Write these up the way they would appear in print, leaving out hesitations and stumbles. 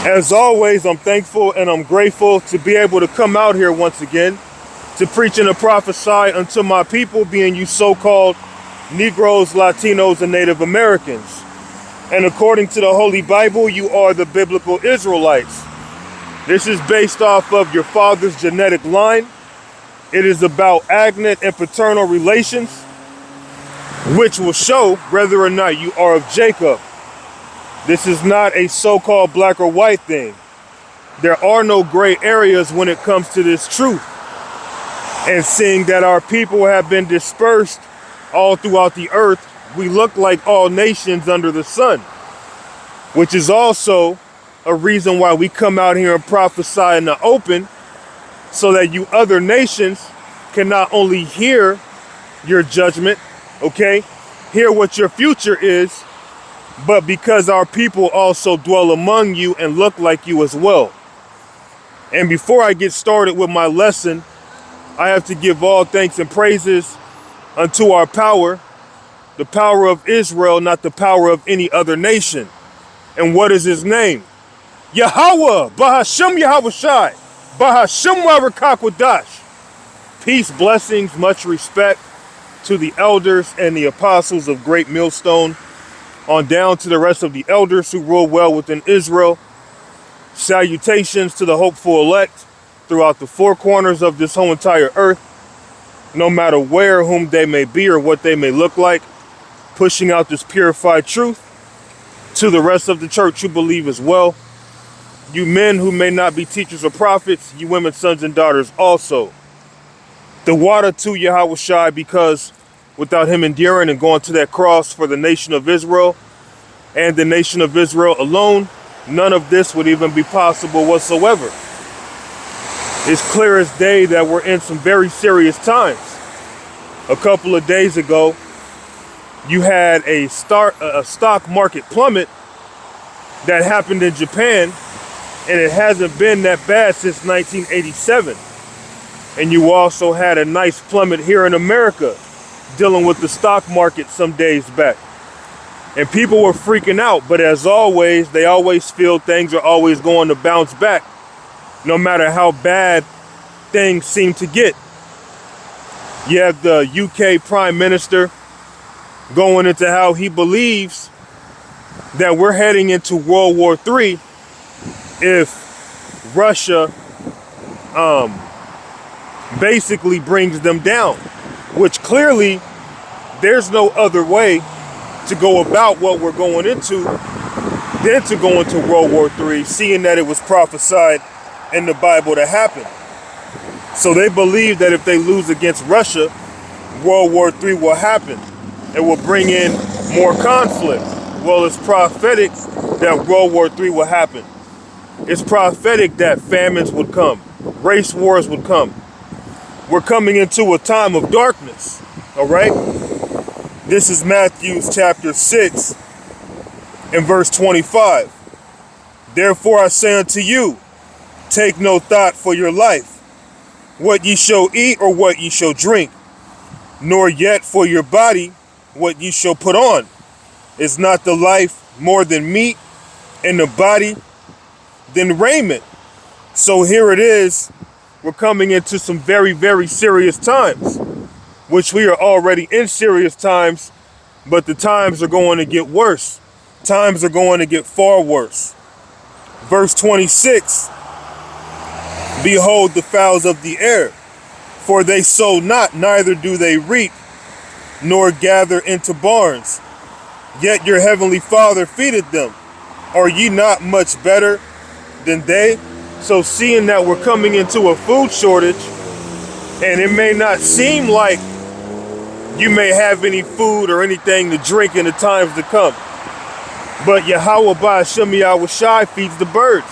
As always, I'm thankful and I'm grateful to be able to come out here once again to preach and to prophesy unto my people, being you so-called Negroes, Latinos, and Native Americans. And according to the Holy Bible, you are the biblical Israelites. This is based off of your father's genetic line. It is about agnate and paternal relations, which will show whether or not you are of Jacob. This is not a so-called black or white thing. There are no gray areas when it comes to this truth. And seeing that our people have been dispersed all throughout the earth, we look like all nations under the sun, which is also a reason why we come out here and prophesy in the open, so that you other nations can not only hear your judgment, okay, hear what your future is, but because our people also dwell among you and look like you as well. And before I get started with my lesson, I have to give all thanks and praises unto our power, the power of Israel, not the power of any other nation. And what is his name? Yahweh, Bahashem Yahweh Shai, Bahashem Warakak. Peace, blessings, much respect to the elders and the apostles of Great Millstone, on down to the rest of the elders who rule well within Israel. Salutations to the hopeful elect throughout the four corners of this whole entire earth, no matter where, whom they may be, or what they may look like, pushing out this purified truth to the rest of the church who believe as well. You men who may not be teachers or prophets, you women, sons and daughters also. The water to Yahweh Shai, because without him enduring and going to that cross for the nation of Israel and the nation of Israel alone, none of this would even be possible whatsoever. It's clear as day that we're in some very serious times. A couple of days ago, you had a stock market plummet that happened in Japan, and it hasn't been that bad since 1987. And you also had a nice plummet here in America, dealing with the stock market some days back. And people were freaking out, but as always, they always feel things are always going to bounce back, no matter how bad things seem to get. You have the UK Prime Minister going into how he believes that we're heading into World War III if Russia basically brings them down, which clearly there's no other way to go about what we're going into than to go into World War III, seeing that it was prophesied in the Bible to happen. So they believe that if they lose against Russia, World War III will happen. It will bring in more conflict. Well, it's prophetic that World War III will happen. It's prophetic that famines would come, race wars would come. We're coming into a time of darkness, all right? This is Matthew chapter 6 and verse 25. Therefore I say unto you, take no thought for your life, what ye shall eat or what ye shall drink, nor yet for your body what ye shall put on. Is not the life more than meat, and the body than raiment? So here it is. We're coming into some very, very serious times, which we are already in serious times, but the times are going to get worse. Times are going to get far worse. Verse 26, behold the fowls of the air, for they sow not, neither do they reap, nor gather into barns, yet your heavenly Father feedeth them. Are ye not much better than they? So seeing that we're coming into a food shortage, and it may not seem like you may have any food or anything to drink in the times to come, but Yahweh Ba'ashem Yahweh Shai feeds the birds.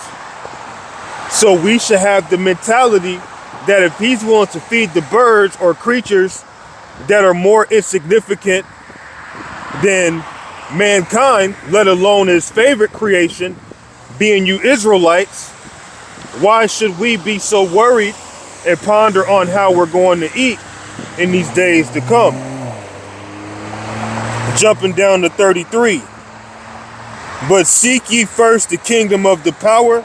So we should have the mentality that if he's willing to feed the birds or creatures that are more insignificant than mankind, let alone his favorite creation, being you Israelites, why should we be so worried and ponder on how we're going to eat in these days to come? Jumping down to 33. But seek ye first the kingdom of the power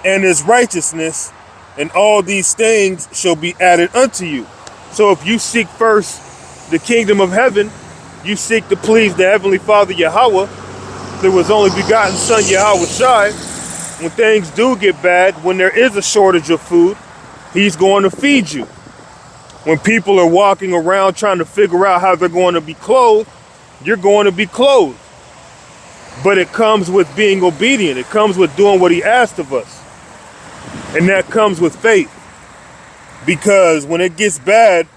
and his righteousness, and all these things shall be added unto you. So if you seek first the kingdom of heaven, you seek to please the Heavenly Father Yahweh, there was only begotten Son Yahweh Shai. When things do get bad, when there is a shortage of food, he's going to feed you. When people are walking around trying to figure out how they're going to be clothed, you're going to be clothed. But it comes with being obedient. It comes with doing what he asked of us. And that comes with faith. Because when it gets bad,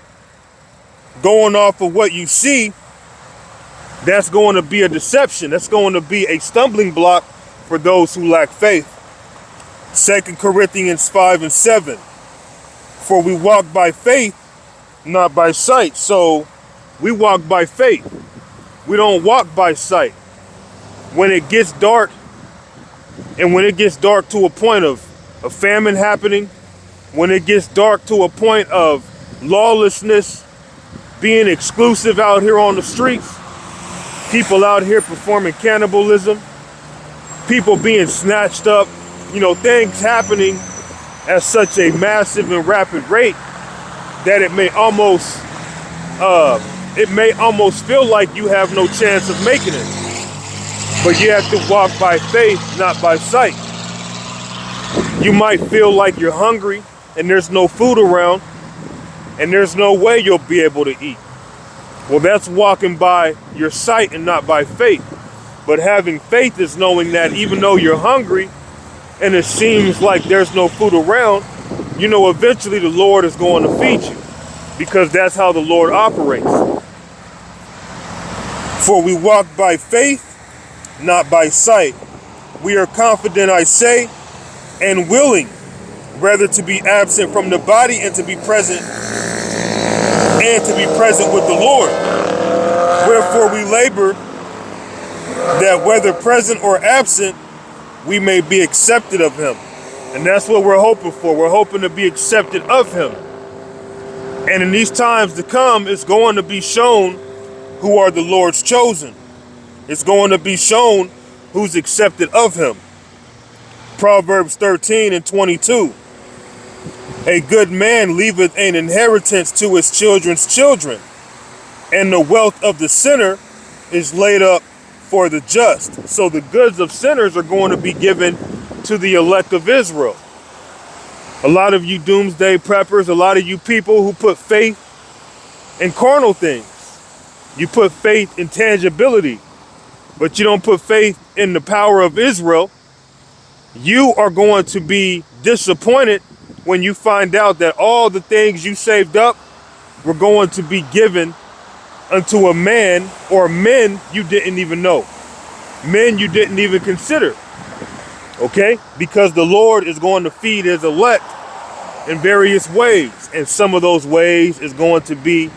going off of what you see, that's going to be a deception. That's going to be a stumbling block for those who lack faith. 2 Corinthians 5:7. For we walk by faith, not by sight. So we walk by faith. We don't walk by sight. When it gets dark, and when it gets dark to a point of a famine happening, when it gets dark to a point of lawlessness being exclusive out here on the streets, people out here performing cannibalism, people being snatched up, things happening at such a massive and rapid rate that it may almost feel like you have no chance of making it. But you have to walk by faith, not by sight. You might feel like you're hungry and there's no food around and there's no way you'll be able to eat. Well, that's walking by your sight and not by faith. But having faith is knowing that even though you're hungry and it seems like there's no food around, eventually the Lord is going to feed you, because that's how the Lord operates. For we walk by faith, not by sight. We are confident, I say, and willing, rather to be absent from the body and to be present with the Lord. Wherefore we labor, that whether present or absent, we may be accepted of him. And that's what we're hoping for. We're hoping to be accepted of him. And in these times to come, it's going to be shown who are the Lord's chosen. It's going to be shown who's accepted of him. Proverbs 13:22. A good man leaveth an inheritance to his children's children, and the wealth of the sinner is laid up for the just. So the goods of sinners are going to be given to the elect of Israel. A lot of you doomsday preppers, a lot of you people who put faith in carnal things. You put faith in tangibility, but you don't put faith in the power of Israel. You are going to be disappointed when you find out that all the things you saved up were going to be given unto a man or men you didn't even know, men you didn't even consider. Okay? Because the Lord is going to feed his elect in various ways. And some of those ways is going to be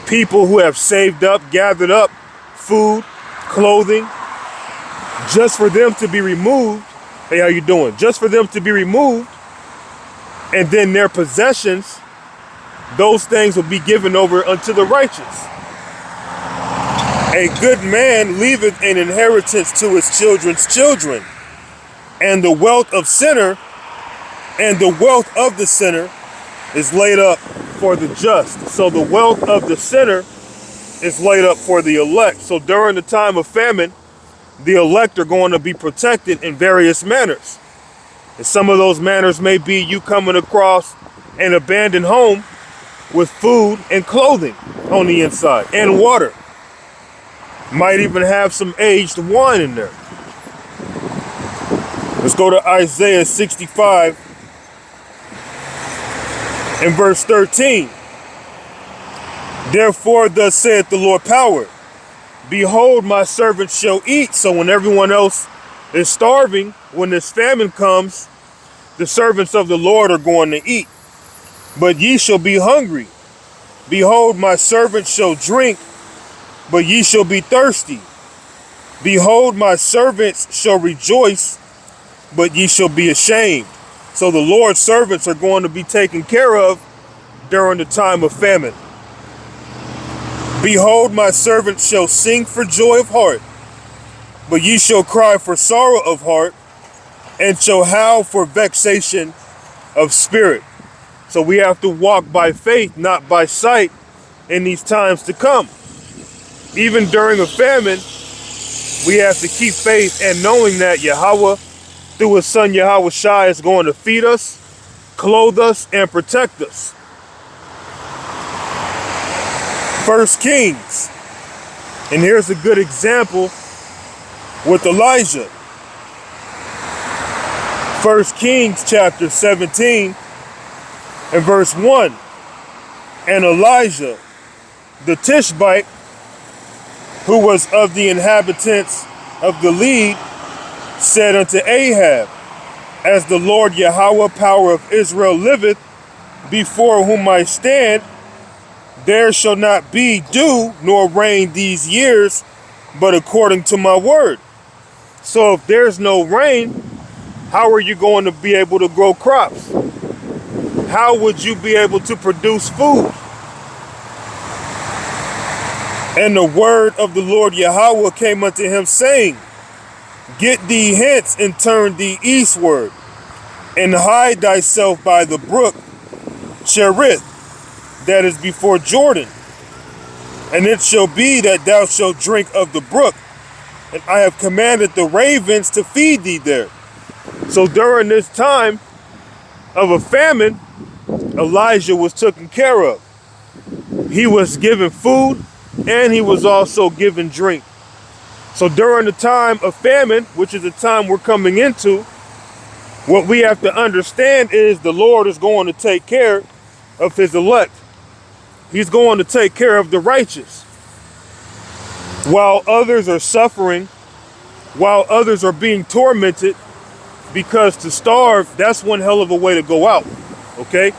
people who have saved up, gathered up food, clothing, just for them to be removed. Hey, how you doing? Just for them to be removed. And then their possessions, those things will be given over unto the righteous. A good man leaveth an inheritance to his children's children, and the wealth of the sinner is laid up for the just. So the wealth of the sinner is laid up for the elect. So during the time of famine, the elect are going to be protected in various manners. And some of those manners may be you coming across an abandoned home with food and clothing on the inside and water. Might even have some aged wine in there. Let's go to Isaiah 65 and verse 13. Therefore, thus saith the Lord power, behold, my servants shall eat. So when everyone else is starving, when this famine comes, the servants of the Lord are going to eat. But ye shall be hungry. Behold, my servants shall drink, but ye shall be thirsty. Behold, my servants shall rejoice, but ye shall be ashamed. So the Lord's servants are going to be taken care of during the time of famine. Behold, my servants shall sing for joy of heart. But ye shall cry for sorrow of heart, and shall howl for vexation of spirit. So we have to walk by faith, not by sight, in these times to come. Even during a famine, we have to keep faith and knowing that Yahweh, through his son Yahweh Shai, is going to feed us, clothe us, and protect us. 1 Kings. And here's a good example with Elijah. 1 Kings chapter 17 and verse 1. And Elijah, the Tishbite, who was of the inhabitants of Gilead, said unto Ahab, as the Lord Yahweh, power of Israel, liveth, before whom I stand, there shall not be dew nor rain these years, but according to my word. So if there's no rain, how are you going to be able to grow crops? How would you be able to produce food? And the word of the Lord Yahweh came unto him, saying, Get thee hence and turn thee eastward, and hide thyself by the brook Cherith, that is before Jordan. And it shall be that thou shalt drink of the brook, and I have commanded the ravens to feed thee there. So during this time of a famine, Elijah was taken care of. He was given food, and he was also given drink. So during the time of famine, which is the time we're coming into, what we have to understand is the Lord is going to take care of his elect. He's going to take care of the righteous. While others are suffering, while others are being tormented, because to starve, that's one hell of a way to go out, okay?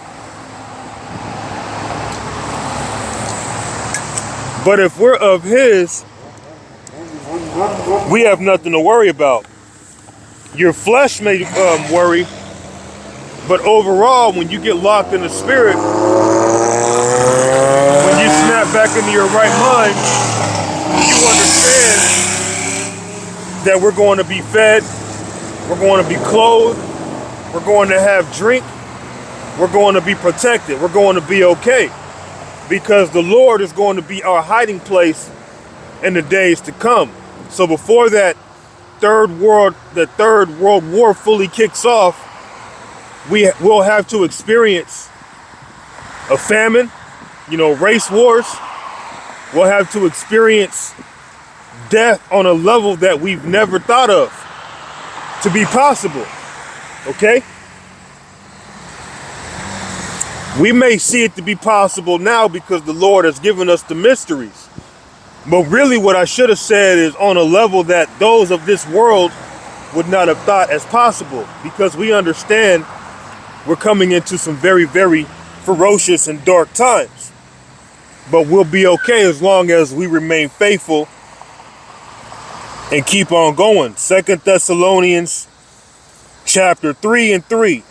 But if we're of his, we have nothing to worry about. Your flesh may worry, but overall, when you get locked in the spirit, when you snap back into your right mind, you understand that we're going to be fed, we're going to be clothed, we're going to have drink, we're going to be protected, we're going to be okay. Because the Lord is going to be our hiding place in the days to come. So before that third world war fully kicks off, we will have to experience a famine, race wars. We'll have to experience death on a level that we've never thought of to be possible, okay? We may see it to be possible now because the Lord has given us the mysteries. But really what I should have said is on a level that those of this world would not have thought as possible, because we understand we're coming into some very, very ferocious and dark times. But we'll be okay as long as we remain faithful and keep on going. 2 Thessalonians chapter 3 and 3.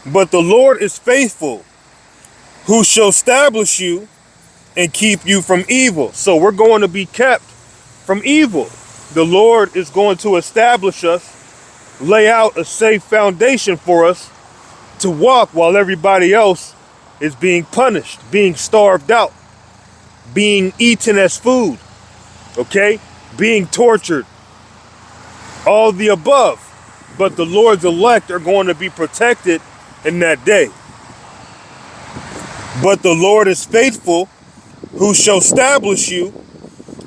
But the Lord is faithful, who shall establish you and keep you from evil. So we're going to be kept from evil. The Lord is going to establish us, lay out a safe foundation for us to walk while everybody else is being punished, being starved out, being eaten as food, okay? Being tortured, all the above. But the Lord's elect are going to be protected in that day. But the Lord is faithful, who shall establish you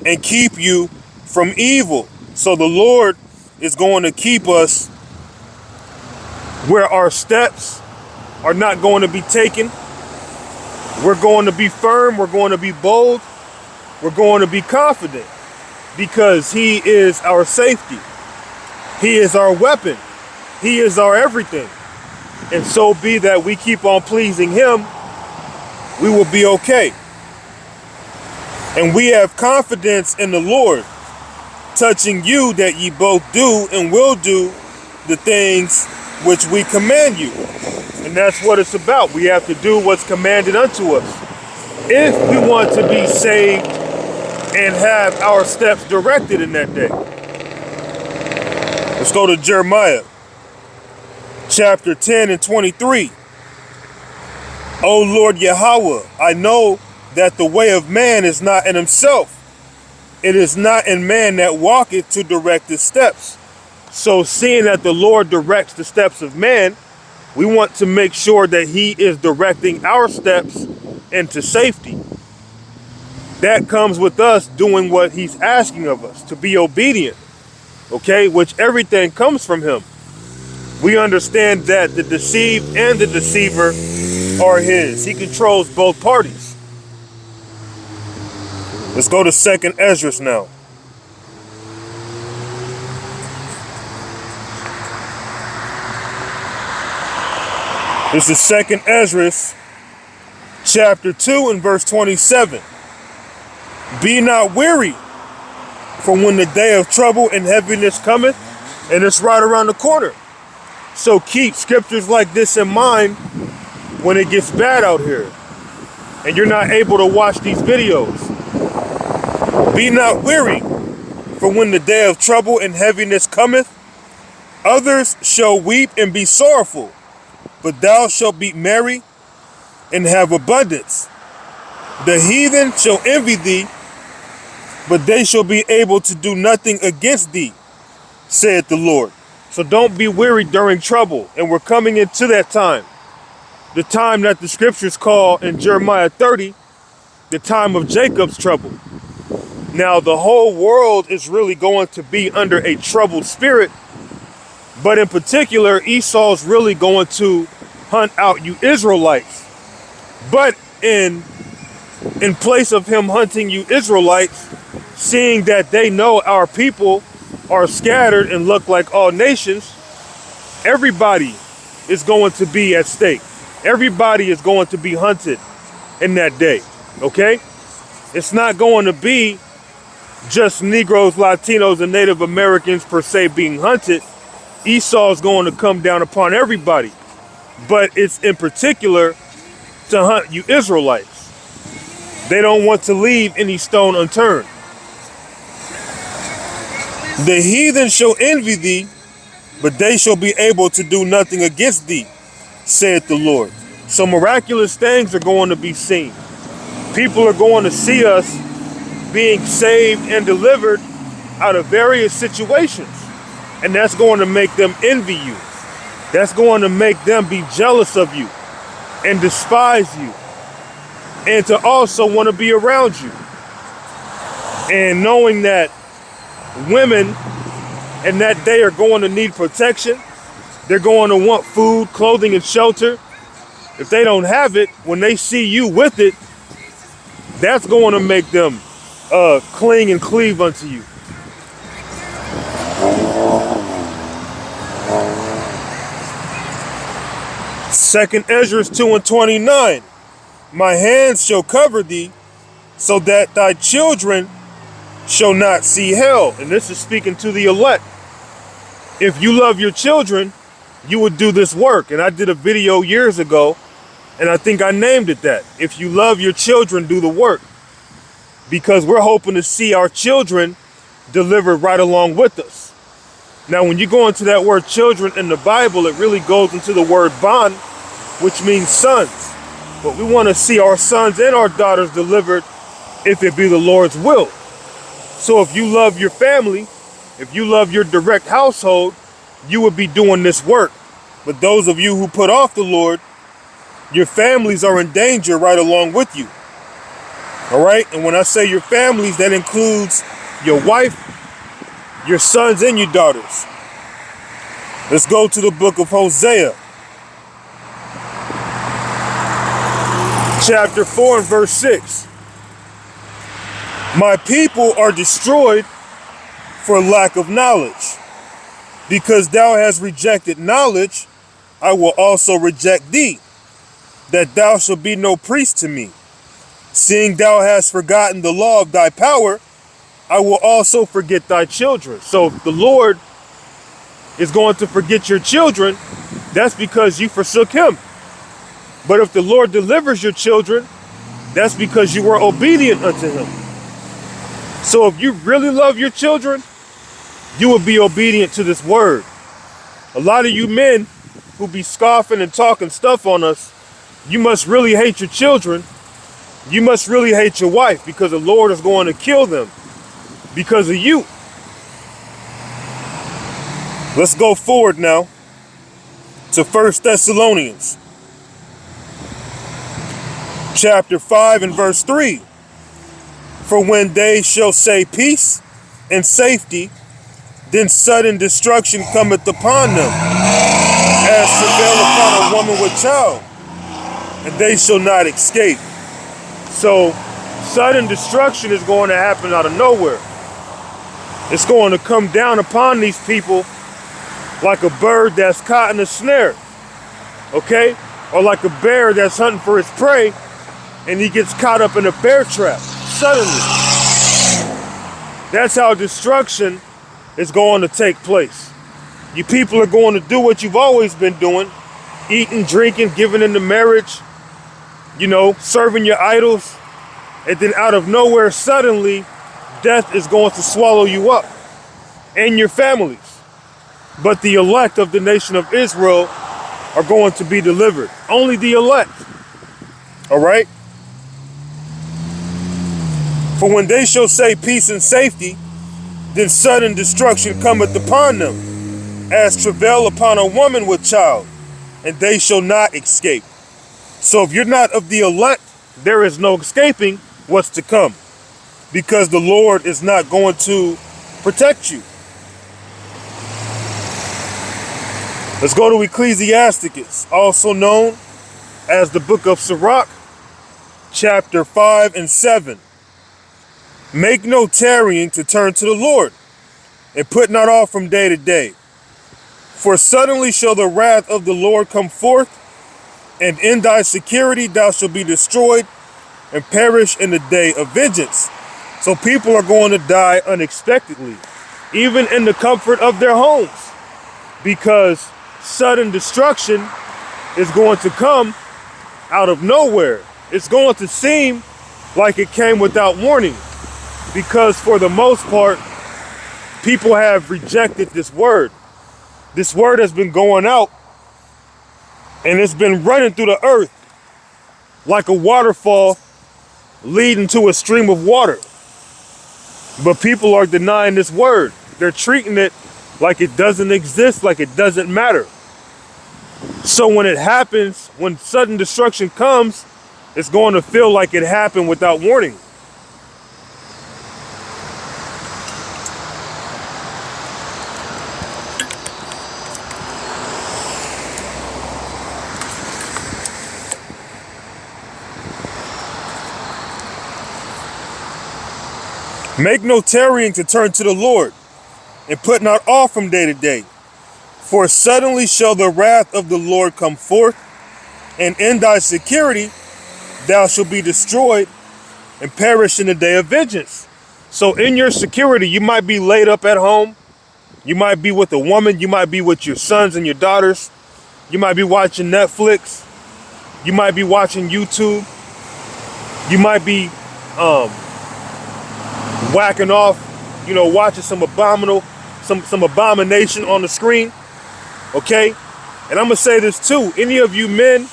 and keep you from evil. So the Lord is going to keep us where our steps are not going to be taken. We're going to be firm. We're going to be bold. We're going to be confident because he is our safety. He is our weapon. He is our everything. And so be that we keep on pleasing him, we will be okay. And we have confidence in the Lord, touching you that ye both do and will do the things which we command you. And that's what it's about. We have to do what's commanded unto us if we want to be saved and have our steps directed in that day. Let's go to Jeremiah chapter 10 and 23. O Lord Yahweh, I know that the way of man is not in himself. It is not in man that walketh to direct his steps. So seeing that the Lord directs the steps of man, we want to make sure that he is directing our steps into safety. That comes with us doing what he's asking of us, to be obedient, okay? Which everything comes from him. We understand that the deceived and the deceiver are his. He controls both parties. Let's go to 2nd Ezra now. This is 2nd Ezra chapter 2 and verse 27. Be not weary, for when the day of trouble and heaviness cometh, and it's right around the corner. So keep scriptures like this in mind when it gets bad out here and you're not able to watch these videos. Be not weary, for when the day of trouble and heaviness cometh, others shall weep and be sorrowful, but thou shalt be merry and have abundance. The heathen shall envy thee, but they shall be able to do nothing against thee, saith the Lord. So don't be weary during trouble. And we're coming into that time. The time that the scriptures call in Jeremiah 30, the time of Jacob's trouble. Now the whole world is really going to be under a troubled spirit. But in particular, Esau's really going to hunt out you Israelites. But in place of him hunting you Israelites, seeing that they know our people are scattered and look like all nations, everybody is going to be at stake. Everybody is going to be hunted in that day, okay? It's not going to be just Negroes, Latinos, and Native Americans per se being hunted. Esau is going to come down upon everybody, but it's in particular to hunt you Israelites. They don't want to leave any stone unturned. The heathen shall envy thee, but they shall be able to do nothing against thee, saith the Lord. So miraculous things are going to be seen. People are going to see us being saved and delivered out of various situations. And that's going to make them envy you. That's going to make them be jealous of you and despise you, and to also want to be around you. And knowing that women in that day are going to need protection. They're going to want food, clothing, and shelter. If they don't have it, when they see you with it, that's going to make them cling and cleave unto you. Second Ezra 2 and 29. My hands shall cover thee, so that thy children shall not see hell. And this is speaking to the elect. If you love your children, you would do this work. And I did a video years ago, and I think I named it that. If you love your children, do the work. Because we're hoping to see our children delivered right along with us. Now, when you go into that word children in the Bible, it really goes into the word ban, which means sons. But we want to see our sons and our daughters delivered if it be the Lord's will. So if you love your family, if you love your direct household, you would be doing this work. But those of you who put off the Lord, your families are in danger right along with you. All right? And when I say your families, that includes your wife, your sons, and your daughters. Let's go to the book of Hosea. Chapter 4 and verse 6. My people are destroyed for lack of knowledge. Because thou hast rejected knowledge, I will also reject thee, that thou shalt be no priest to me. Seeing thou hast forgotten the law of thy power, I will also forget thy children. So if the Lord is going to forget your children, that's because you forsook him. But if the Lord delivers your children, that's because you were obedient unto him. So if you really love your children, you would be obedient to this word. A lot of you men who be scoffing and talking stuff on us, you must really hate your children. You must really hate your wife, because the Lord is going to kill them because of you. Let's go forward now to 1 Thessalonians chapter 5 and verse 3. For when they shall say peace and safety, then sudden destruction cometh upon them, as travail upon a woman with child, and they shall not escape. So sudden destruction is going to happen out of nowhere. It's going to come down upon these people like a bird that's caught in a snare, okay? Or like a bear that's hunting for his prey and he gets caught up in a bear trap suddenly. That's how destruction is going to take place. You people are going to do what you've always been doing, eating, drinking, giving into marriage, you know, serving your idols, and then out of nowhere, suddenly, death is going to swallow you up and your families. But the elect of the nation of Israel are going to be delivered. Only the elect. All right? For when they shall say peace and safety, then sudden destruction cometh upon them, as travail upon a woman with child, and they shall not escape. So if you're not of the elect, there is no escaping what's to come, because the Lord is not going to protect you. Let's go to Ecclesiasticus, also known as the book of Sirach, chapter 5 and 7. Make no tarrying to turn to the Lord, and put not off from day to day. For suddenly shall the wrath of the Lord come forth, and in thy security thou shalt be destroyed, and perish in the day of vengeance. So people are going to die unexpectedly, even in the comfort of their homes, because sudden destruction is going to come out of nowhere. It's going to seem like it came without warning, because for the most part, people have rejected this word. This word has been going out, and it's been running through the earth like a waterfall leading to a stream of water. But people are denying this word. They're treating it like it doesn't exist, like it doesn't matter. So when it happens, when sudden destruction comes, it's going to feel like it happened without warning. Make no tarrying to turn to the Lord, and put not off from day to day. For suddenly shall the wrath of the Lord come forth, and in thy security thou shalt be destroyed, and perish in the day of vengeance. So in your security, you might be laid up at home. You might be with a woman. You might be with your sons and your daughters. You might be watching Netflix. You might be watching YouTube. You might be whacking off, you know, watching some abomination on the screen. Okay? And I'm gonna say this too. Any of you men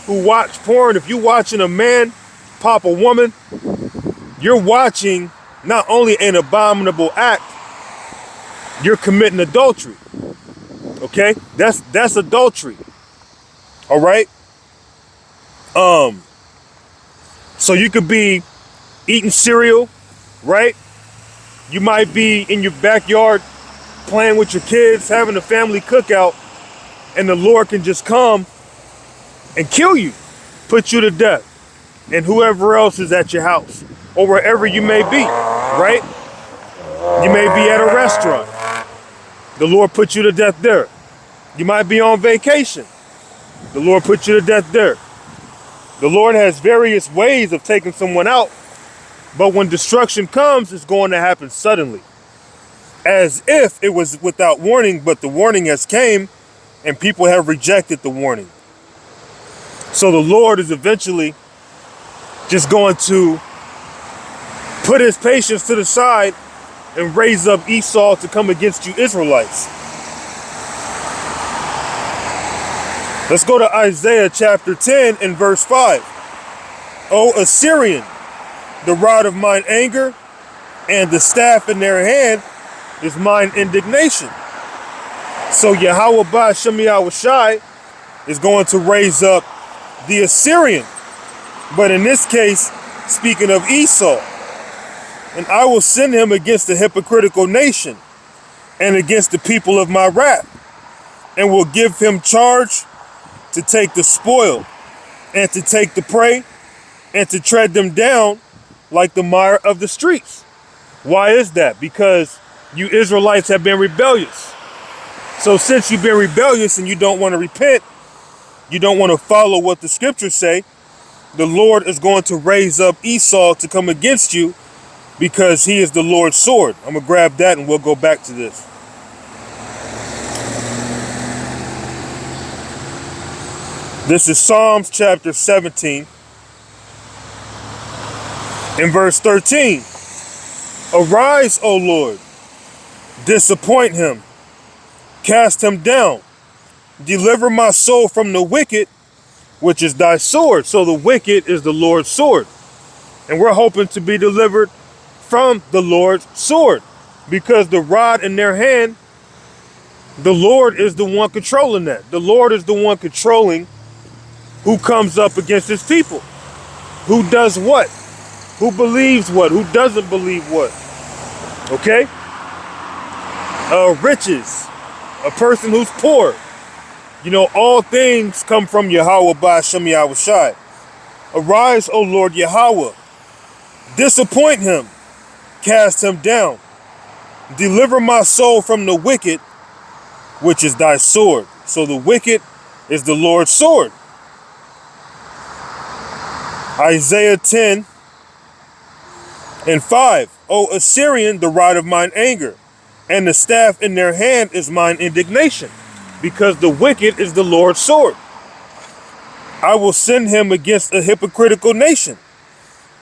who watch porn, if you're watching a man pop a woman, you're watching not only an abominable act, you're committing adultery. Okay? That's adultery. All right? So you could be eating cereal, right? You might be in your backyard playing with your kids, having a family cookout, and the Lord can just come and kill you, put you to death, and whoever else is at your house or wherever you may be, right? You may be at a restaurant. The Lord put you to death there. You might be on vacation. The Lord put you to death there. The Lord has various ways of taking someone out, but when destruction comes, it's going to happen suddenly, as if it was without warning, but the warning has came and people have rejected the warning. So the Lord is eventually just going to put his patience to the side and raise up Esau to come against you Israelites. Let's go to Isaiah chapter 10 and verse 5. O Assyrian, the rod of mine anger and the staff in their hand is mine indignation. So Yahweh Ba'Shem Yahushai is going to raise up the Assyrian, but in this case, speaking of Esau. And I will send him against the hypocritical nation and against the people of my wrath, and will give him charge to take the spoil and to take the prey and to tread them down like the mire of the streets. Why is that? Because you Israelites have been rebellious. So since you've been rebellious and you don't want to repent, you don't want to follow what the scriptures say, the Lord is going to raise up Esau to come against you because he is the Lord's sword. I'm going to grab that and we'll go back to this. This is Psalms chapter 17 in verse 13. Arise, O Lord, disappoint him, cast him down, deliver my soul from the wicked, which is thy sword. So the wicked is the Lord's sword. And we're hoping to be delivered from the Lord's sword, because the rod in their hand, the Lord is the one controlling that. The Lord is the one controlling who comes up against his people, who does what, who believes what, who doesn't believe what. Okay? Riches, a person who's poor. You know, all things come from Yahweh Ba'Shem Yahushai. Arise, O Lord Yahweh, disappoint him, cast him down, deliver my soul from the wicked, which is thy sword. So the wicked is the Lord's sword. Isaiah 10 and 5. O Assyrian, the rod of mine anger, and the staff in their hand is mine indignation, because the wicked is the Lord's sword. I will send him against a hypocritical nation.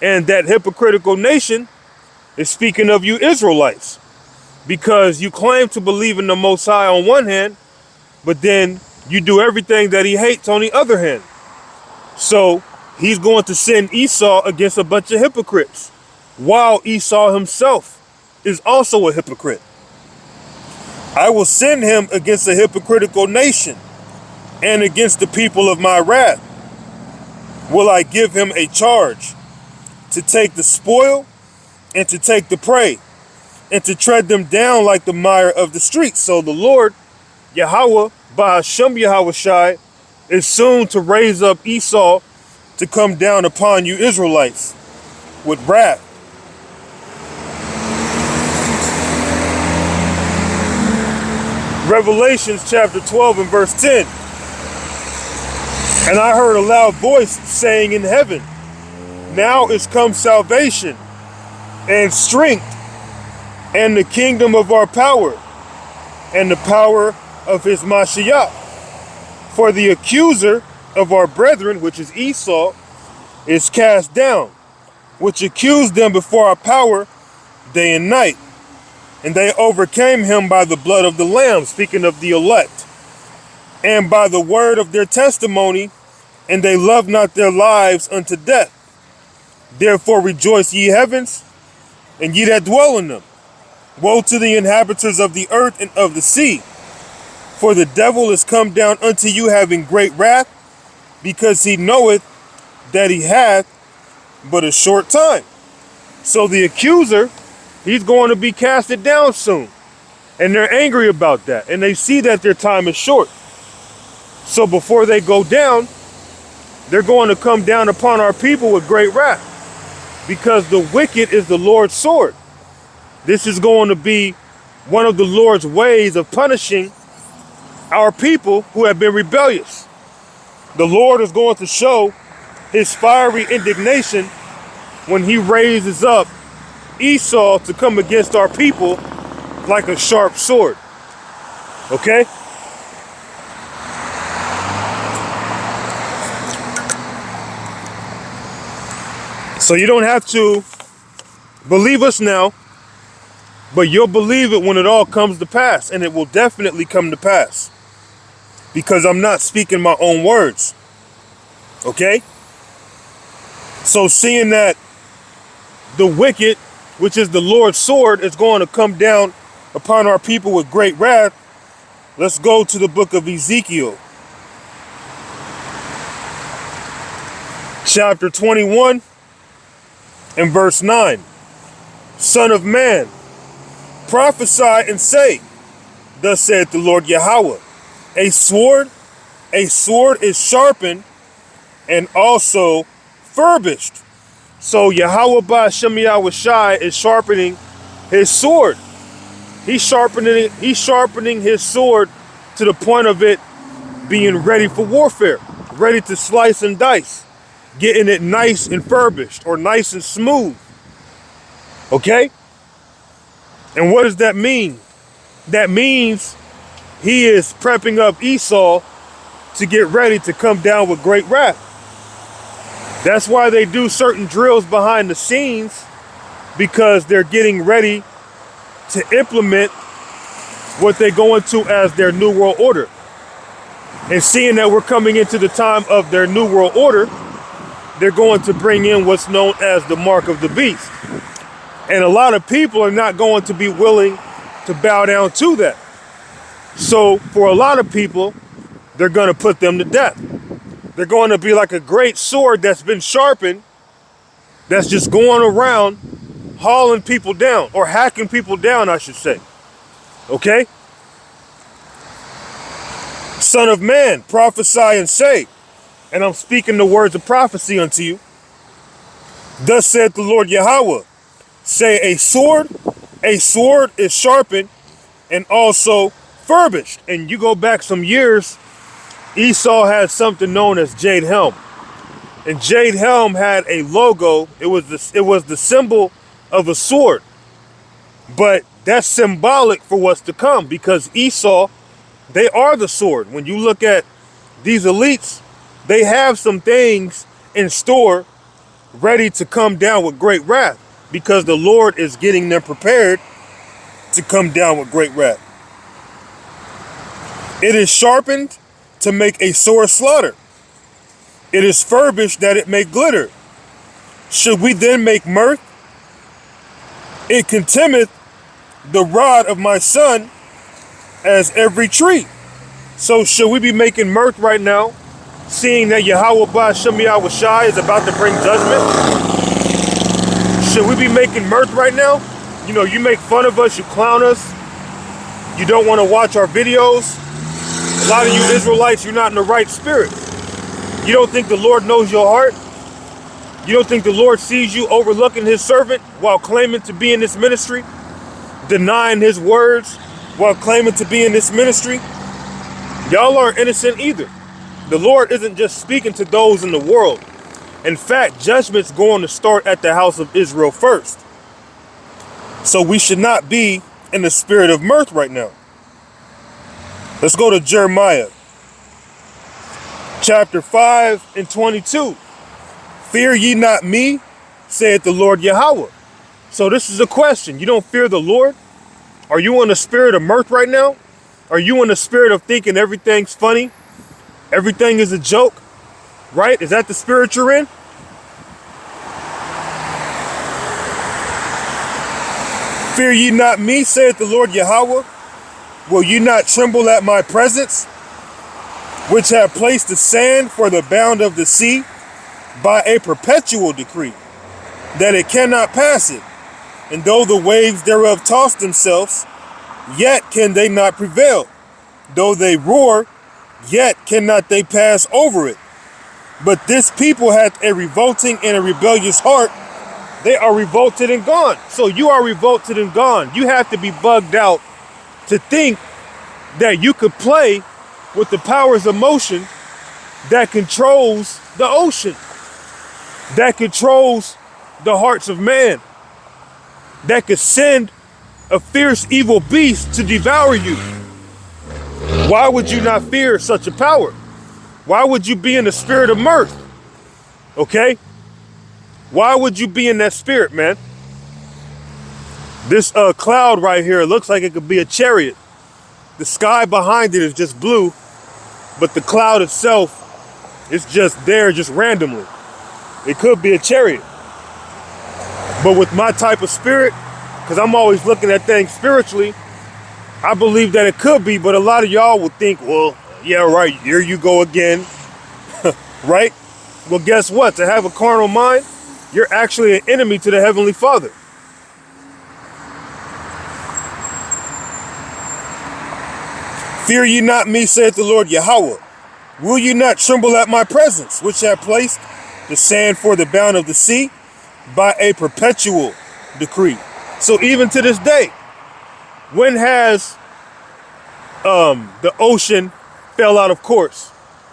And that hypocritical nation is speaking of you Israelites, because you claim to believe in the Most High on one hand, but then you do everything that he hates on the other hand. So he's going to send Esau against a bunch of hypocrites, while Esau himself is also a hypocrite. I will send him against a hypocritical nation and against the people of my wrath. Will I give him a charge to take the spoil and to take the prey and to tread them down like the mire of the streets. So the Lord, Yahweh, Ba'Shem Yahushai, is soon to raise up Esau to come down upon you Israelites with wrath. Revelations chapter 12 and verse 10. And I heard a loud voice saying in heaven, now is come salvation and strength and the kingdom of our power and the power of his Mashiach. For the accuser of our brethren, which is Esau, is cast down, which accused them before our power day and night. And they overcame him by the blood of the Lamb, speaking of the elect, and by the word of their testimony, and they loved not their lives unto death. Therefore rejoice, ye heavens, and ye that dwell in them. Woe to the inhabitants of the earth and of the sea, for the devil is come down unto you having great wrath, because he knoweth that he hath but a short time. So the accuser, he's going to be casted down soon. And they're angry about that. And they see that their time is short. So before they go down, they're going to come down upon our people with great wrath, because the wicked is the Lord's sword. This is going to be one of the Lord's ways of punishing our people who have been rebellious. The Lord is going to show his fiery indignation when he raises up Esau to come against our people like a sharp sword. Okay? So you don't have to believe us now, But you'll believe it when it all comes to pass, and it will definitely come to pass. Because I'm not speaking my own words. Okay? So seeing that the wicked, which is the Lord's sword, is going to come down upon our people with great wrath, let's go to the book of Ezekiel. Chapter 21 and verse 9. Son of man, prophesy and say, thus saith the Lord Yahweh, a sword is sharpened and also furbished. So Yahweh Ba'Shem Yahweh Shai is sharpening his sword. He's sharpening his sword to the point of it being ready for warfare, ready to slice and dice, getting it nice and furbished or nice and smooth. Okay? And what does that mean? That means he is prepping up Esau to get ready to come down with great wrath. That's why they do certain drills behind the scenes, because they're getting ready to implement what they go into as their New World Order. And seeing that we're coming into the time of their New World Order, they're going to bring in what's known as the mark of the beast. And a lot of people are not going to be willing to bow down to that. So for a lot of people, they're going to put them to death. They're going to be like a great sword that's been sharpened, that's just going around hauling people down, or hacking people down, I should say. Okay? Son of man, prophesy and say, and I'm speaking the words of prophecy unto you. Thus saith the Lord Yahweh, say a sword is sharpened and also furbished. And you go back some years, Esau had something known as Jade Helm. And Jade Helm had a logo. It was the symbol of a sword. But that's symbolic for what's to come, because Esau, they are the sword. When you look at these elites, they have some things in store ready to come down with great wrath, because the Lord is getting them prepared to come down with great wrath. It is sharpened to make a sore slaughter. It is furbished that it may glitter. Should we then make mirth? It contemneth the rod of my son as every tree. So should we be making mirth right now, seeing that Yahweh Ba'Shem Yahweh Shai is about to bring judgment? Should we be making mirth right now? You know, you make fun of us, you clown us, you don't want to watch our videos. A lot of you Israelites, you're not in the right spirit. You don't think the Lord knows your heart? You don't think the Lord sees you overlooking his servant while claiming to be in this ministry? Denying his words while claiming to be in this ministry? Y'all aren't innocent either. The Lord isn't just speaking to those in the world. In fact, judgment's going to start at the house of Israel first. So we should not be in the spirit of mirth right now. Let's go to Jeremiah. Chapter 5 and 22. Fear ye not me, saith the Lord Yahweh. So this is a question. You don't fear the Lord? Are you in the spirit of mirth right now? Are you in the spirit of thinking everything's funny? Everything is a joke? Right? Is that the spirit you're in? Fear ye not me, saith the Lord Yahweh. Will ye not tremble at my presence, which have placed the sand for the bound of the sea by a perpetual decree, that it cannot pass it? And though the waves thereof toss themselves, yet can they not prevail. Though they roar, yet cannot they pass over it. But this people hath a revolting and a rebellious heart. They are revolted and gone. So you are revolted and gone. You have to be bugged out to think that you could play with the powers of motion that controls the ocean, that controls the hearts of man, that could send a fierce evil beast to devour you. Why would you not fear such a power? Why would you be in the spirit of mirth? Okay? Why would you be in that spirit, man? This cloud right here looks like it could be a chariot. The sky behind it is just blue, but the cloud itself is just there, just randomly. It could be a chariot. But with my type of spirit, because I'm always looking at things spiritually, I believe that it could be, but a lot of y'all would think, well, yeah, right, here you go again, right? Well, guess what? To have a carnal mind, you're actually an enemy to the Heavenly Father. Fear ye not me, saith the Lord Yahweh. Will ye not tremble at my presence, which have placed the sand for the bound of the sea by a perpetual decree? So even to this day, when has the ocean fell out of course?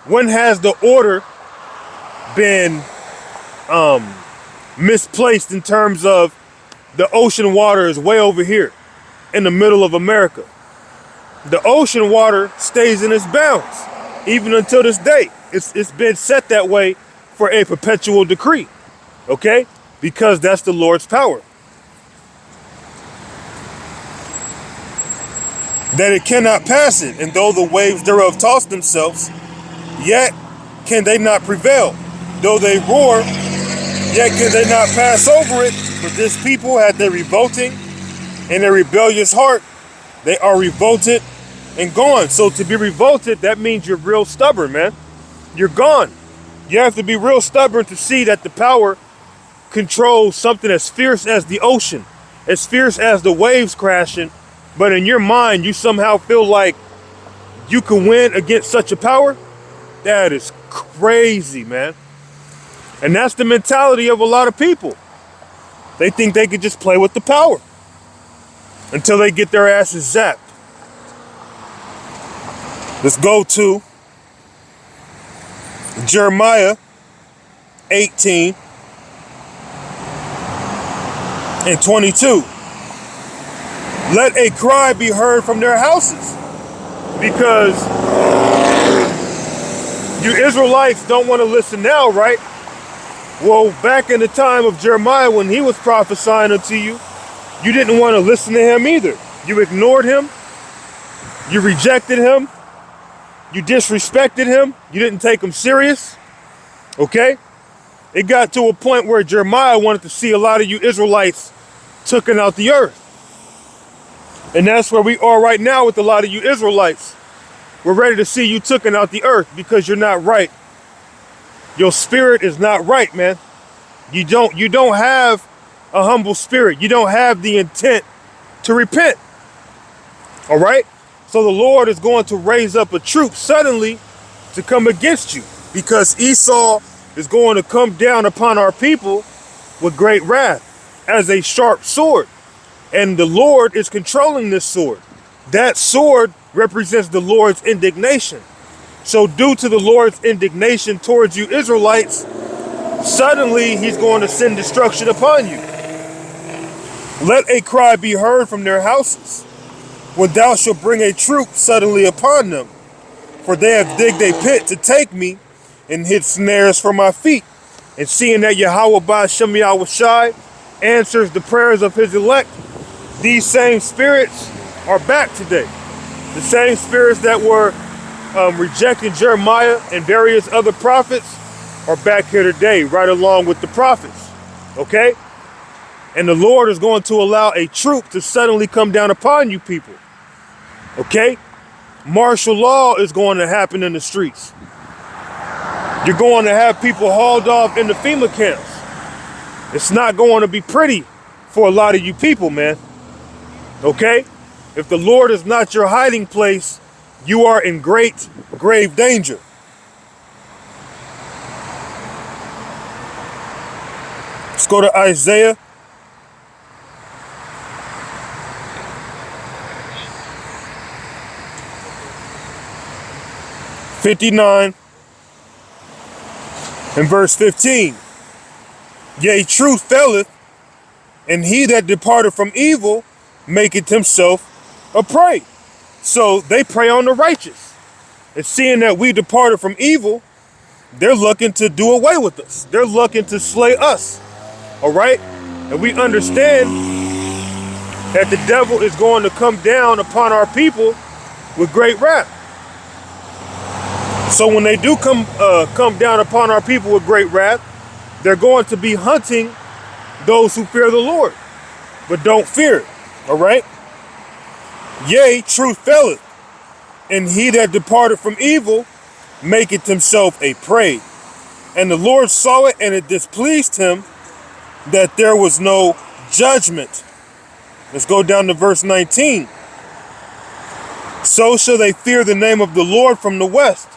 When has the order been misplaced in terms of the ocean water is way over here in the middle of America? The ocean water stays in its bounds even until this day. It's been set that way for a perpetual decree, okay? Because that's the Lord's power. That it cannot pass it, and though the waves thereof toss themselves, yet can they not prevail. Though they roar, yet can they not pass over it. But this people had their revolting and their rebellious heart. They are revolted and gone. So to be revolted, that means you're real stubborn, man. You're gone. You have to be real stubborn to see that the power controls something as fierce as the ocean, as fierce as the waves crashing. But in your mind, you somehow feel like you can win against such a power. That is crazy, man. And that's the mentality of a lot of people. They think they could just play with the power until they get their asses zapped. Let's go to Jeremiah 18 and 22. Let a cry be heard from their houses, because you Israelites don't want to listen now, right? Well, back in the time of Jeremiah, when he was prophesying unto you, you didn't want to listen to him either. You ignored him. You rejected him. You disrespected him. You didn't take him serious. Okay? It got to a point where Jeremiah wanted to see a lot of you Israelites taken out the earth. And that's where we are right now with a lot of you Israelites. We're ready to see you taken out the earth because you're not right. Your spirit is not right, man. You don't have a humble spirit. You don't have the intent to repent. All right? So the Lord is going to raise up a troop suddenly to come against you, because Esau is going to come down upon our people with great wrath as a sharp sword. And the Lord is controlling this sword. That sword represents the Lord's indignation. So due to the Lord's indignation towards you Israelites, suddenly he's going to send destruction upon you. Let a cry be heard from their houses, when thou shalt bring a troop suddenly upon them. For they have digged a pit to take me, and hid snares for my feet. And seeing that Yahweh Ba'ashem Yahushai answers the prayers of his elect, these same spirits are back today. The same spirits that were rejecting Jeremiah and various other prophets are back here today, right along with the prophets. Okay? And the Lord is going to allow a troop to suddenly come down upon you people. Okay? Martial law is going to happen in the streets. You're going to have people hauled off in the FEMA camps. It's not going to be pretty for a lot of you people, man. Okay? If the Lord is not your hiding place, you are in great, grave danger. Let's go to Isaiah 59 and verse 15. Yea, truth faileth, and he that departed from evil maketh himself a prey. So they prey on the righteous. And seeing that we departed from evil, they're looking to do away with us. They're looking to slay us. All right? And we understand that the devil is going to come down upon our people with great wrath. So when they do come down upon our people with great wrath, they're going to be hunting those who fear the Lord, but don't fear it. All right? Yea, truth faileth, and he that departed from evil maketh himself a prey. And the Lord saw it, and it displeased him that there was no judgment. Let's go down to verse 19. So shall they fear the name of the Lord from the west,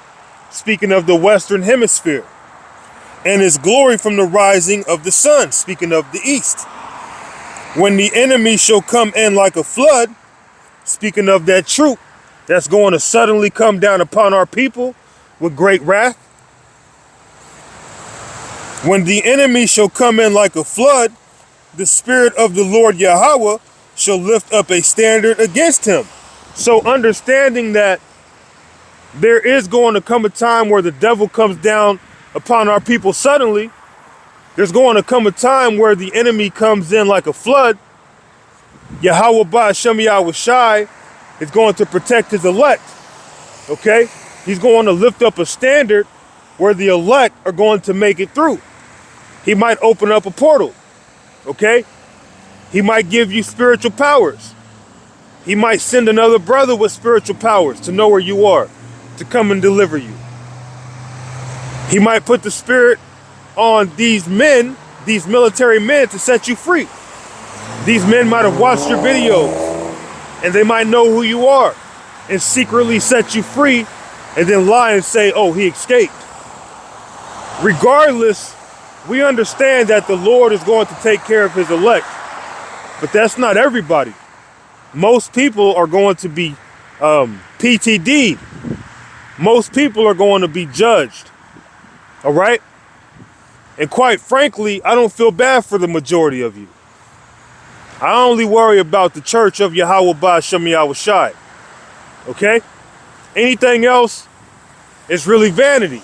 speaking of the western hemisphere, and his glory from the rising of the sun, speaking of the east. When the enemy shall come in like a flood, speaking of that troop that's going to suddenly come down upon our people with great wrath. When the enemy shall come in like a flood, the Spirit of the Lord Yahweh shall lift up a standard against him. So understanding that there is going to come a time where the devil comes down upon our people suddenly, there's going to come a time where the enemy comes in like a flood. Yahweh Ba'ashem Yahweh Shai is going to protect his elect. Okay? He's going to lift up a standard where the elect are going to make it through. He might open up a portal. Okay? He might give you spiritual powers. He might send another brother with spiritual powers to know where you are, to come and deliver you. He might put the spirit on these men, these military men, to set you free. These men might have watched your videos and they might know who you are and secretly set you free and then lie and say, oh, he escaped. Regardless, we understand that the Lord is going to take care of his elect, but that's not everybody. Most people are going to be PTD'd. Most people are going to be judged. All right? And quite frankly, I don't feel bad for the majority of you. I only worry about the church of Yahweh Ba'ashem Yahweh Shai. Okay? Anything else is really vanity.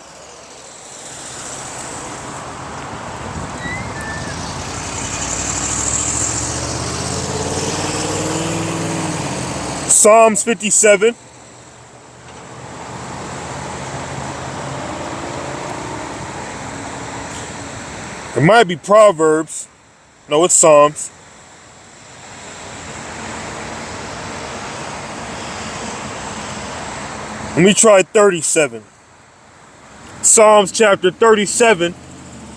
Psalms 57. It might be Proverbs. No, it's Psalms. Let me try 37. Psalms chapter 37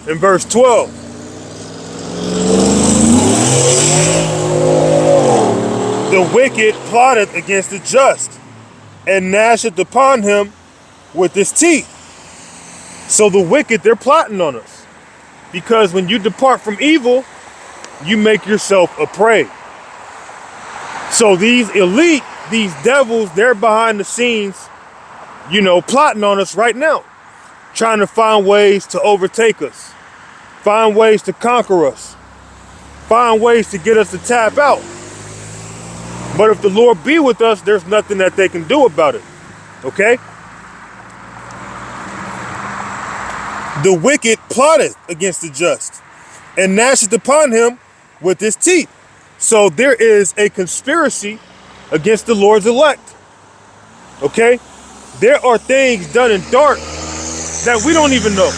and verse 12. The wicked plotteth against the just, and gnasheth upon him with his teeth. So the wicked, they're plotting on us. Because when you depart from evil, you make yourself a prey. So these elite, these devils, they're behind the scenes, you know, plotting on us right now, trying to find ways to overtake us, find ways to conquer us, find ways to get us to tap out. But if the Lord be with us, there's nothing that they can do about it. Okay? The wicked plotteth against the just, and gnasheth upon him with his teeth. So there is a conspiracy against the Lord's elect. Okay? There are things done in dark that we don't even know.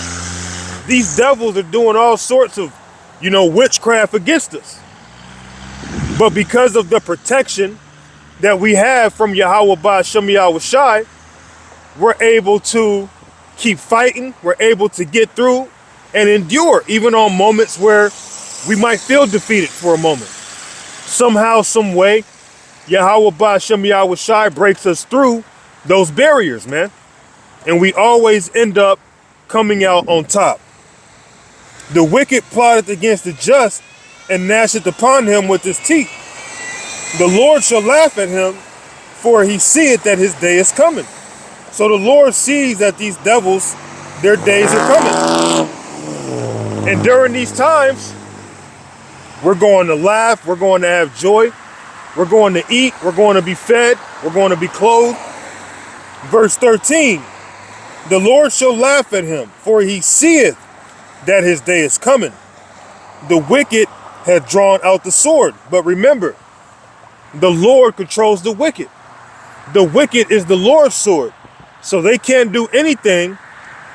These devils are doing all sorts of, you know, witchcraft against us. But because of the protection that we have from Yahweh Ba'ashem Yahweh Shai, we're able to keep fighting. We're able to get through and endure, even on moments where we might feel defeated for a moment. Somehow, some way, Yahweh Ba'ashem Yahweh Shai breaks us through those barriers, man. And we always end up coming out on top. The wicked plotteth against the just, and gnasheth upon him with his teeth. The Lord shall laugh at him, for he seeth that his day is coming. So the Lord sees that these devils, their days are coming. And during these times, we're going to laugh, we're going to have joy, we're going to eat, we're going to be fed, we're going to be clothed. Verse 13, the Lord shall laugh at him, for he seeth that his day is coming. The wicked had drawn out the sword. But remember, The Lord controls the wicked. The wicked is the Lord's sword. So they can't do anything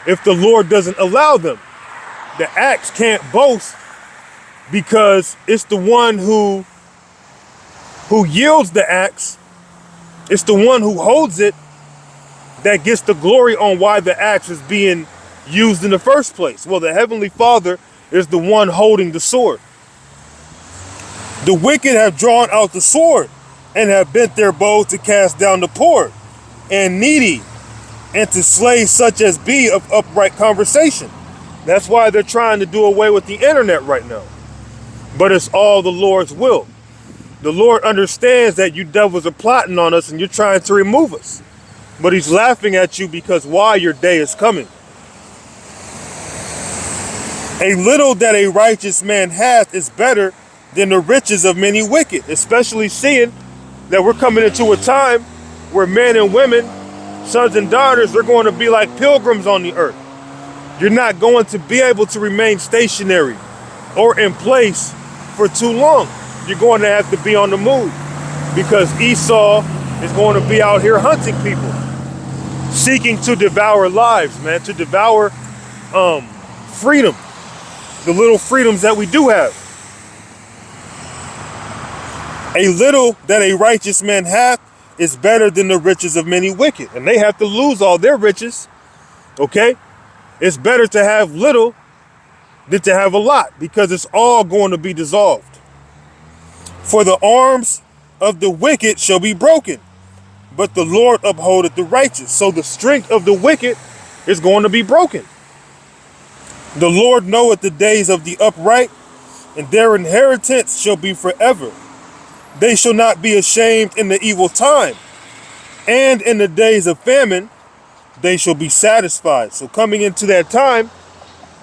if the Lord doesn't allow them. The axe can't boast because it's the one who yields the axe. It's the one who holds it that gets the glory on why the axe is being used in the first place. Well, the Heavenly Father is the one holding the sword. The wicked have drawn out the sword and have bent their bows to cast down the poor and needy and to slay such as be of upright conversation. That's why they're trying to do away with the internet right now. But it's all the Lord's will. The Lord understands that you devils are plotting on us and you're trying to remove us. But he's laughing at you because why your day is coming. A little that a righteous man hath is better than the riches of many wicked, especially seeing that we're coming into a time where men and women, sons and daughters, are going to be like pilgrims on the earth. You're not going to be able to remain stationary or in place for too long. You're going to have to be on the move because Esau is going to be out here hunting people, seeking to devour lives, man, to devour freedom, the little freedoms that we do have. A little that a righteous man hath is better than the riches of many wicked. And they have to lose all their riches, okay? It's better to have little than to have a lot because it's all going to be dissolved. For the arms of the wicked shall be broken, but the Lord upholdeth the righteous. So the strength of the wicked is going to be broken. The Lord knoweth the days of the upright, and their inheritance shall be forever. They shall not be ashamed in the evil time, and in the days of famine they shall be satisfied. So coming into that time,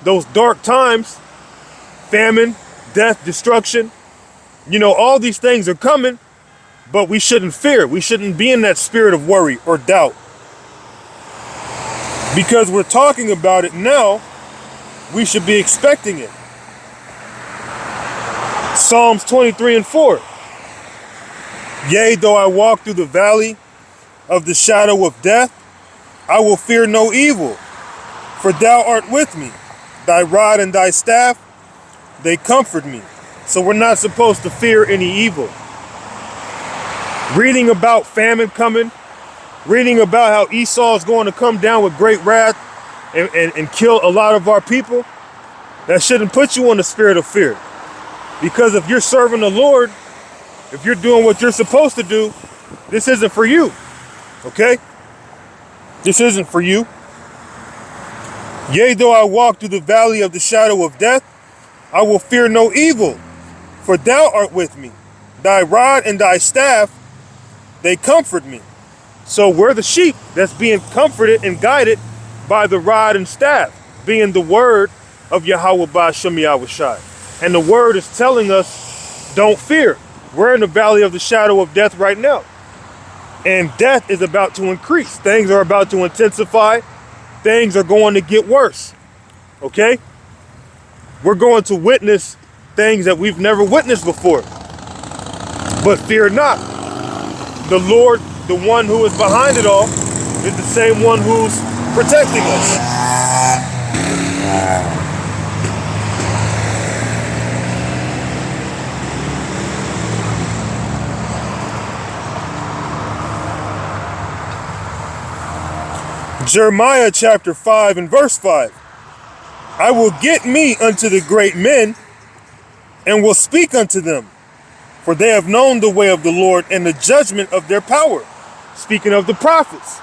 those dark times, famine, death, destruction, all these things are coming, but we shouldn't fear. We shouldn't be in that spirit of worry or doubt. Because we're talking about it now, we should be expecting it. Psalms 23:4. Yea, though I walk through the valley of the shadow of death, I will fear no evil, for thou art with me. Thy rod and thy staff, they comfort me. So we're not supposed to fear any evil. Reading about famine coming, reading about how Esau is going to come down with great wrath and kill a lot of our people, that shouldn't put you in the spirit of fear. Because if you're serving the Lord, if you're doing what you're supposed to do, this isn't for you, okay? This isn't for you. Yea, though I walk through the valley of the shadow of death, I will fear no evil, for thou art with me. Thy rod and thy staff, they comfort me. So we're the sheep that's being comforted and guided by the rod and staff, being the word of Yahweh Ba'ashem Yahushai. And the word is telling us, don't fear. We're in the valley of the shadow of death right now. And death is about to increase. Things are about to intensify. Things are going to get worse. Okay? We're going to witness things that we've never witnessed before. But fear not. The Lord, the one who is behind it all, is the same one who's protecting us. Jeremiah chapter 5 and verse 5. I will get me unto the great men and will speak unto them, for they have known the way of the Lord and the judgment of their power. Speaking of the prophets,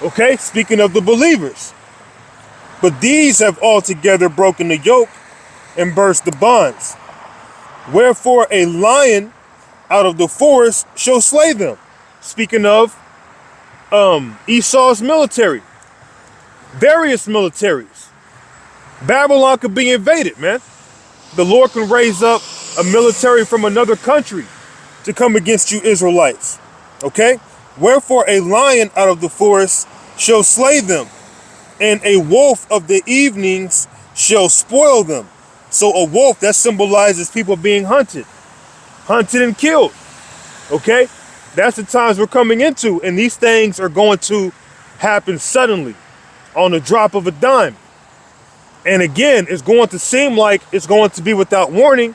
okay? Speaking of the believers. But these have altogether broken the yoke and burst the bonds. Wherefore a lion out of the forest shall slay them. Speaking of Esau's military, various militaries. Babylon could be invaded, man. The Lord can raise up a military from another country to come against you Israelites. Okay? Wherefore a lion out of the forest shall slay them, and a wolf of the evenings shall spoil them. So a wolf, that symbolizes people being hunted and killed. Okay? That's the times we're coming into, and these things are going to happen suddenly on the drop of a dime. And again, it's going to seem like it's going to be without warning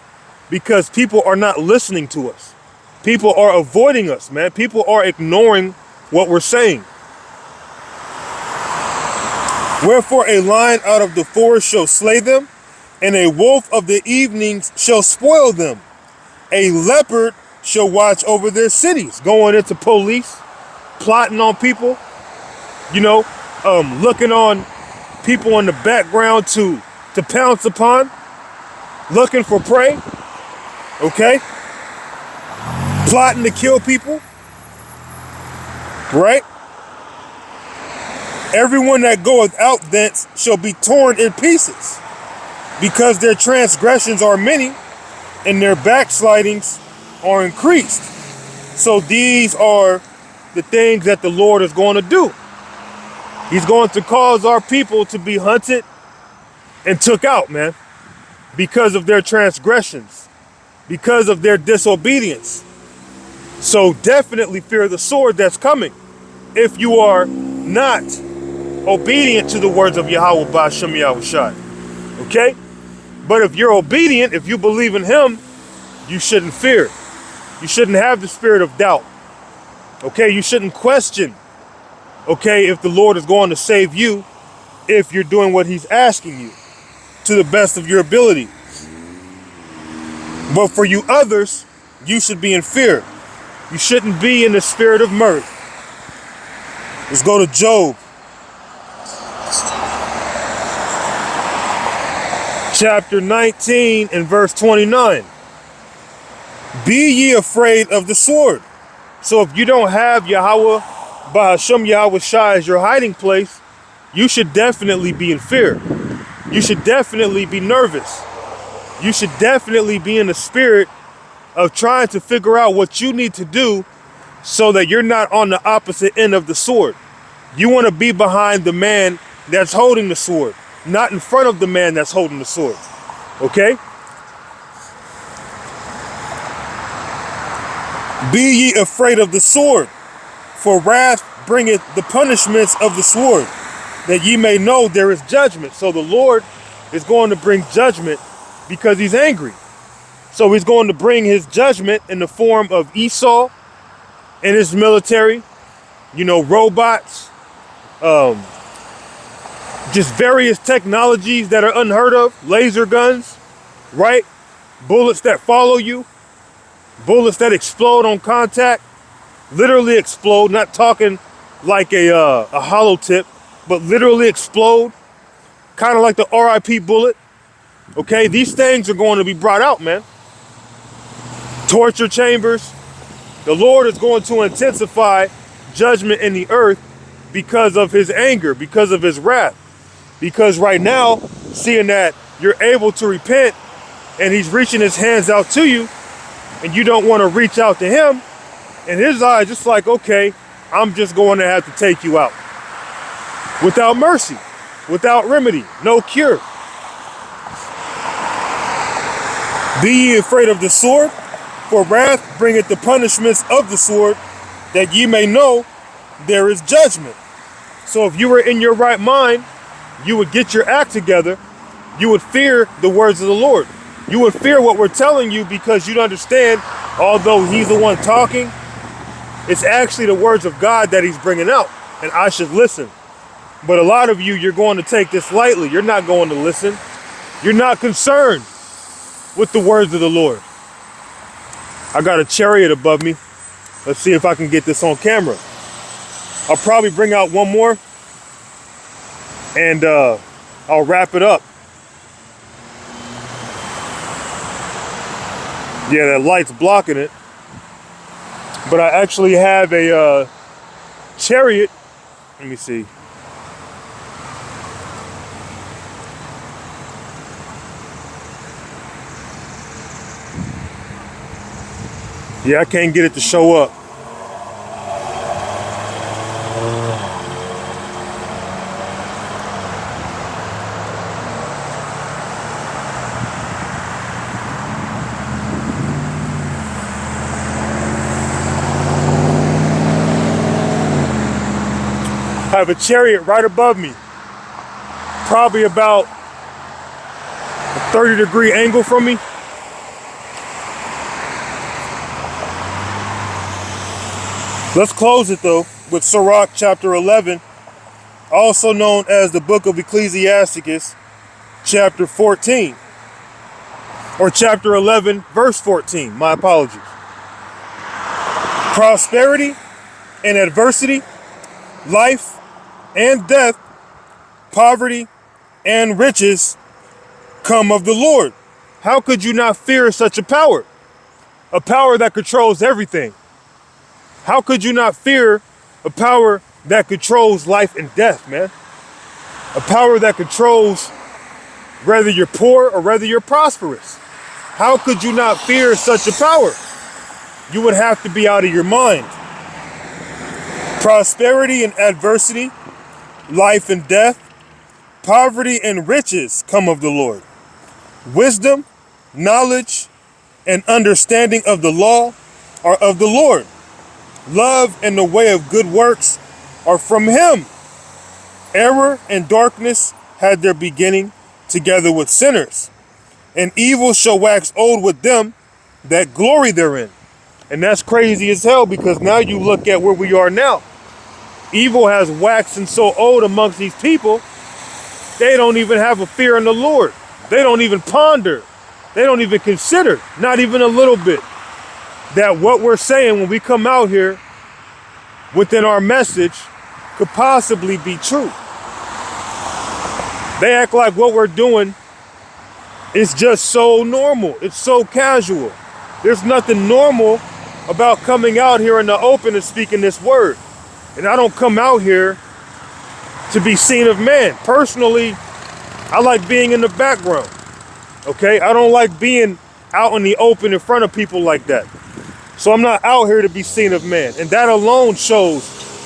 because people are not listening to us. People are avoiding us, man. People are ignoring what we're saying. Wherefore a lion out of the forest shall slay them, and a wolf of the evenings shall spoil them. A leopard shall watch over their cities, going into police, plotting on people, looking on people in the background to pounce upon, looking for prey, okay? Plotting to kill people, right? Everyone that goeth out thence shall be torn in pieces, because their transgressions are many, and their backslidings are increased. So these are the things that the Lord is going to do. He's going to cause our people to be hunted and took out, man, because of their transgressions, because of their disobedience. So definitely fear the sword that's coming if you are not obedient to the words of Yahweh Ba'ashem Yahushai. Okay? But if you're obedient, if you believe in him, you shouldn't fear. You shouldn't have the spirit of doubt. Okay? You shouldn't question, okay, if the Lord is going to save you if you're doing what he's asking you to the best of your ability. But for you others, you should be in fear. You shouldn't be in the spirit of mirth. Let's go to Job. Chapter 19 and verse 29. Be ye afraid of the sword. So if you don't have Yahweh Ba'ashem Yahushai as your hiding place, you should definitely be in fear. You should definitely be nervous. You should definitely be in the spirit of trying to figure out what you need to do so that you're not on the opposite end of the sword. You want to be behind the man that's holding the sword, not in front of the man that's holding the sword. Okay? Be ye afraid of the sword, for wrath bringeth the punishments of the sword, that ye may know there is judgment. So the Lord is going to bring judgment because he's angry. So he's going to bring his judgment in the form of Esau and his military, robots, just various technologies that are unheard of, laser guns, right? Bullets that follow you, bullets that explode on contact, literally explode, not talking like a hollow tip, but literally explode, kind of like the RIP bullet. Okay, these things are going to be brought out, man. Torture chambers. The Lord is going to intensify judgment in the earth because of his anger, because of his wrath. Because right now, seeing that you're able to repent and he's reaching his hands out to you and you don't want to reach out to him, in his eyes, just like, okay, I'm just going to have to take you out. Without mercy, without remedy, no cure. Be ye afraid of the sword, for wrath bringeth the punishments of the sword, that ye may know there is judgment. So if you were in your right mind, you would get your act together. You would fear the words of the Lord. You would fear what we're telling you because you'd understand, although he's the one talking, it's actually the words of God that he's bringing out, and I should listen. But a lot of you, you're going to take this lightly. You're not going to listen. You're not concerned with the words of the Lord. I got a chariot above me. Let's see if I can get this on camera. I'll probably bring out one more and I'll wrap it up. Yeah, that light's blocking it. But I actually have a chariot. Let me see. Yeah, I can't get it to show up. have a chariot right above me, probably about a 30-degree angle from me. Let's close it though with Sirach chapter 11, also known as the book of Ecclesiasticus, chapter 14, or chapter 11, verse 14. My apologies. Prosperity and adversity, life and death, poverty and riches come of the Lord. How could you not fear such a power? A power that controls everything. How could you not fear a power that controls life and death, man? A power that controls whether you're poor or whether you're prosperous. How could you not fear such a power? You would have to be out of your mind. Prosperity and adversity, life and death, poverty and riches come of the Lord. Wisdom, knowledge, and understanding of the law are of the Lord. Love and the way of good works are from him. Error and darkness had their beginning together with sinners, and evil shall wax old with them that glory therein. And that's crazy as hell, because now you look at where we are now. Evil has waxed so old amongst these people, they don't even have a fear in the Lord. They don't even ponder. They don't even consider, not even a little bit, that what we're saying when we come out here within our message could possibly be true. They act like what we're doing is just so normal. It's so casual. There's nothing normal about coming out here in the open and speaking this word. And I don't come out here to be seen of man. Personally, I like being in the background. Okay? I don't like being out in the open in front of people like that. So I'm not out here to be seen of man. And that alone shows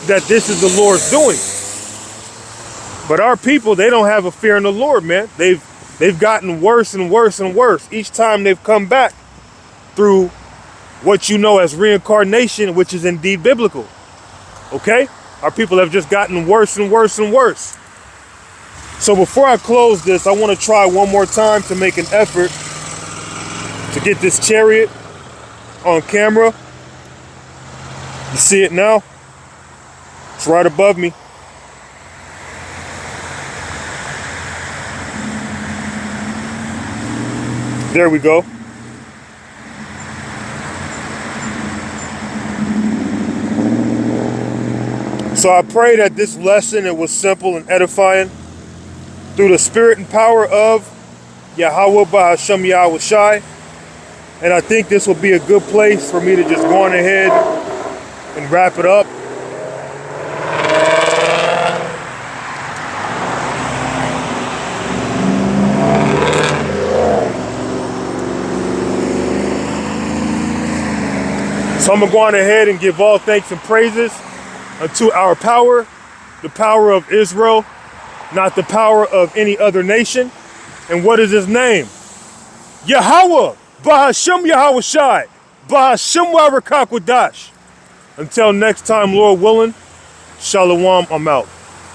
that this is the Lord's doing. But our people, they don't have a fear in the Lord, man. They've gotten worse and worse and worse each time they've come back through what you know as reincarnation, which is indeed biblical. Okay? Our people have just gotten worse and worse and worse. So before I close this, I want to try one more time to make an effort to get this chariot on camera. You see it now? It's right above me. There we go. So I pray that this lesson, it was simple and edifying through the spirit and power of Yahweh Ba'Hashem Yahweh Shai. And I think this will be a good place for me to just go on ahead and wrap it up. So I'm going to go on ahead and give all thanks and praises unto our power, the power of Israel, not the power of any other nation. And what is his name? Yahweh, Ba'Hashem Yahweh Shai, Ba'Hashem Warakwadash. Until next time, Lord willing, Shalom, I'm out.